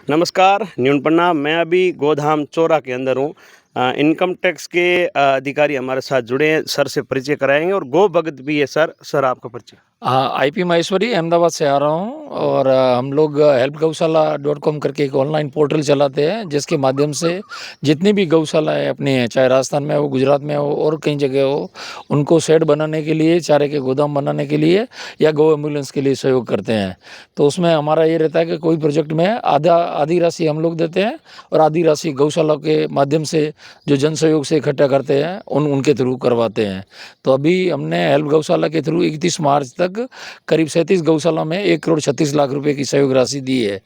नमस्कार, न्यून प्रणाम। मैं अभी गोधाम चोरा के अंदर हूँ। इनकम टैक्स के अधिकारी हमारे साथ जुड़े हैं, सर से परिचय कराएंगे और गो भगत भी है सर। सर आपका परिचय। हाँ, आईपी माहेश्वरी अहमदाबाद से आ रहा हूँ और हम लोग हेल्प गौशाला.com करके एक ऑनलाइन पोर्टल चलाते हैं, जिसके माध्यम से जितनी भी गौशाला है अपनी हैं, चाहे राजस्थान में हो, गुजरात में हो और कई जगह हो, उनको शेड बनाने के लिए, चारे के गोदाम बनाने के लिए या गौ एम्बुलेंस के लिए सहयोग करते हैं। तो उसमें हमारा ये रहता है कि कोई प्रोजेक्ट में आधी राशि हम लोग देते हैं और आधी राशि गौशाला के माध्यम से जो जन सहयोग से इकट्ठा करते हैं उनके थ्रू करवाते हैं। तो अभी हमने हेल्प गौशाला के थ्रू 31 मार्च तक करीब 37 गौशाला में 1,36,00,000 रुपए की सहयोग राशि दी है।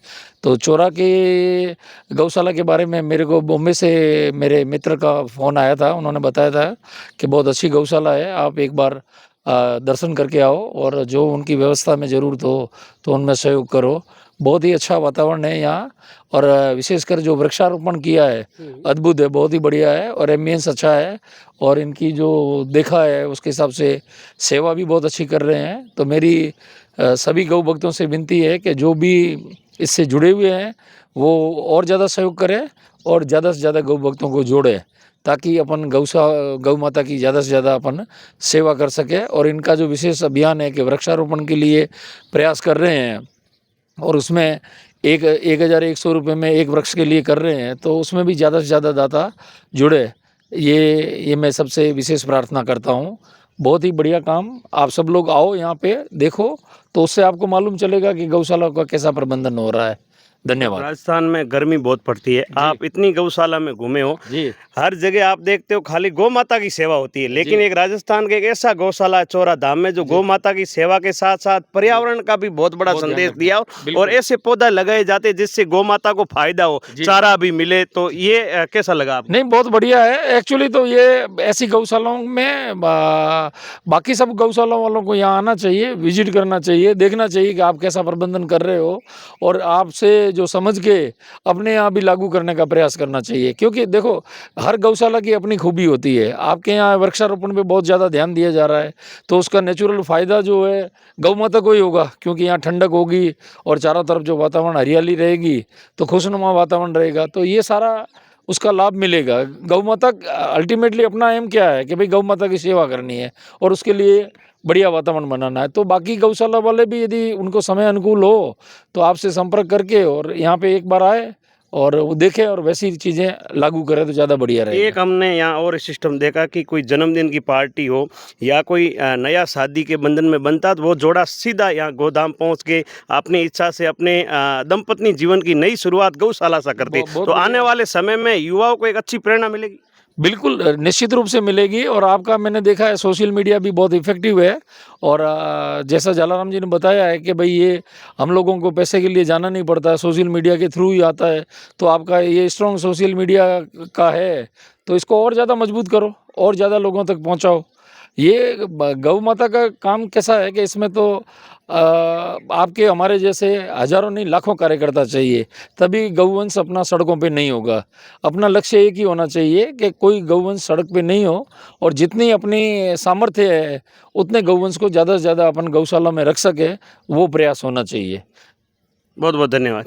तो चोरा के गौशाला के बारे में मेरे को बॉम्बे से मेरे मित्र का फ़ोन आया था, उन्होंने बताया था कि बहुत अच्छी गौशाला है, आप एक बार दर्शन करके आओ और जो उनकी व्यवस्था में ज़रूरत हो तो उनमें सहयोग करो। बहुत ही अच्छा वातावरण है यहाँ और विशेषकर जो वृक्षारोपण किया है अद्भुत है, बहुत ही बढ़िया है और एम्बियंस अच्छा है और इनकी जो देखा है उसके हिसाब से सेवा भी बहुत अच्छी कर रहे हैं। तो मेरी सभी गौ भक्तों से विनती है कि जो भी इससे जुड़े हुए हैं वो और ज़्यादा सहयोग करें और ज़्यादा से ज़्यादा गौ भक्तों को जोड़ें, ताकि अपन गौ माता की ज़्यादा से ज़्यादा अपन सेवा कर सकें। और इनका जो विशेष अभियान है कि वृक्षारोपण के लिए प्रयास कर रहे हैं और उसमें 1,100 रुपये में एक वृक्ष के लिए कर रहे हैं, तो उसमें भी ज़्यादा से ज़्यादा दाता जुड़े, ये मैं सबसे विशेष प्रार्थना करता हूँ। बहुत ही बढ़िया काम, आप सब लोग आओ यहाँ पे देखो, तो उससे आपको मालूम चलेगा कि गौशाला का कैसा प्रबंधन हो रहा है। धन्यवाद। राजस्थान में गर्मी बहुत पड़ती है, आप इतनी गौशाला में घूमे हो, जी हर जगह आप देखते हो खाली गौ माता की सेवा होती है, लेकिन एक राजस्थान का एक ऐसा गौशाला है चोरा धाम में जो गौ माता की सेवा के साथ साथ पर्यावरण का भी बहुत बड़ा बहुत ध्यान संदेश रखते दिया हैं। हो और बिल्कुल। ऐसे पौधा लगाए जाते जिससे गौ माता को फायदा हो, चारा भी मिले। तो ये कैसा लगा आपको? नहीं, बहुत बढ़िया है। एक्चुअली तो ये ऐसी गौशालाओं में बाकी सब गौशालाओं वालों को यहाँ आना चाहिए, विजिट करना चाहिए, देखना चाहिए कि आप कैसा प्रबंधन कर रहे हो और आपसे जो समझ के अपने यहाँ भी लागू करने का प्रयास करना चाहिए। क्योंकि देखो, हर गौशाला की अपनी खूबी होती है। आपके यहाँ वृक्षारोपण पे बहुत ज़्यादा ध्यान दिया जा रहा है, तो उसका नेचुरल फ़ायदा जो है गौ माता को ही होगा, क्योंकि यहाँ ठंडक होगी और चारों तरफ जो वातावरण हरियाली रहेगी, तो खुशनुमा वातावरण रहेगा, तो ये सारा उसका लाभ मिलेगा। गौ माता अल्टीमेटली अपना एम क्या है कि भाई गौ माता की सेवा करनी है और उसके लिए बढ़िया वातावरण बनाना है। तो बाकी गौशाला वाले भी यदि उनको समय अनुकूल हो तो आपसे संपर्क करके और यहाँ पे एक बार आए और वो देखें और वैसी चीज़ें लागू करें तो ज़्यादा बढ़िया रहेगा। एक हमने यहाँ और सिस्टम देखा कि कोई जन्मदिन की पार्टी हो या कोई नया शादी के बंधन में बनता, तो वो जोड़ा सीधा यहाँ गोदाम पहुँच के अपनी इच्छा से अपने दंपत्नी जीवन की नई शुरुआत गौशाला से करते। बहुत तो आने बढ़िया। वाले समय में युवाओं को एक अच्छी प्रेरणा मिलेगी। बिल्कुल निश्चित रूप से मिलेगी और आपका मैंने देखा है सोशल मीडिया भी बहुत इफ़ेक्टिव है और जैसा जलाराम जी ने बताया है कि भाई ये हम लोगों को पैसे के लिए जाना नहीं पड़ता है, सोशल मीडिया के थ्रू ही आता है। तो आपका ये स्ट्रॉन्ग सोशल मीडिया का है, तो इसको और ज़्यादा मजबूत करो और ज़्यादा लोगों तक पहुँचाओ। ये गौ माता का काम कैसा है कि इसमें तो आपके हमारे जैसे हज़ारों नहीं लाखों कार्यकर्ता चाहिए, तभी गौवंश अपना सड़कों पे नहीं होगा। अपना लक्ष्य एक ही होना चाहिए कि कोई गौवंश सड़क पे नहीं हो और जितनी अपनी सामर्थ्य है उतने गौवंश को ज़्यादा से ज़्यादा अपन गौशाला में रख सके, वो प्रयास होना चाहिए। बहुत बहुत धन्यवाद।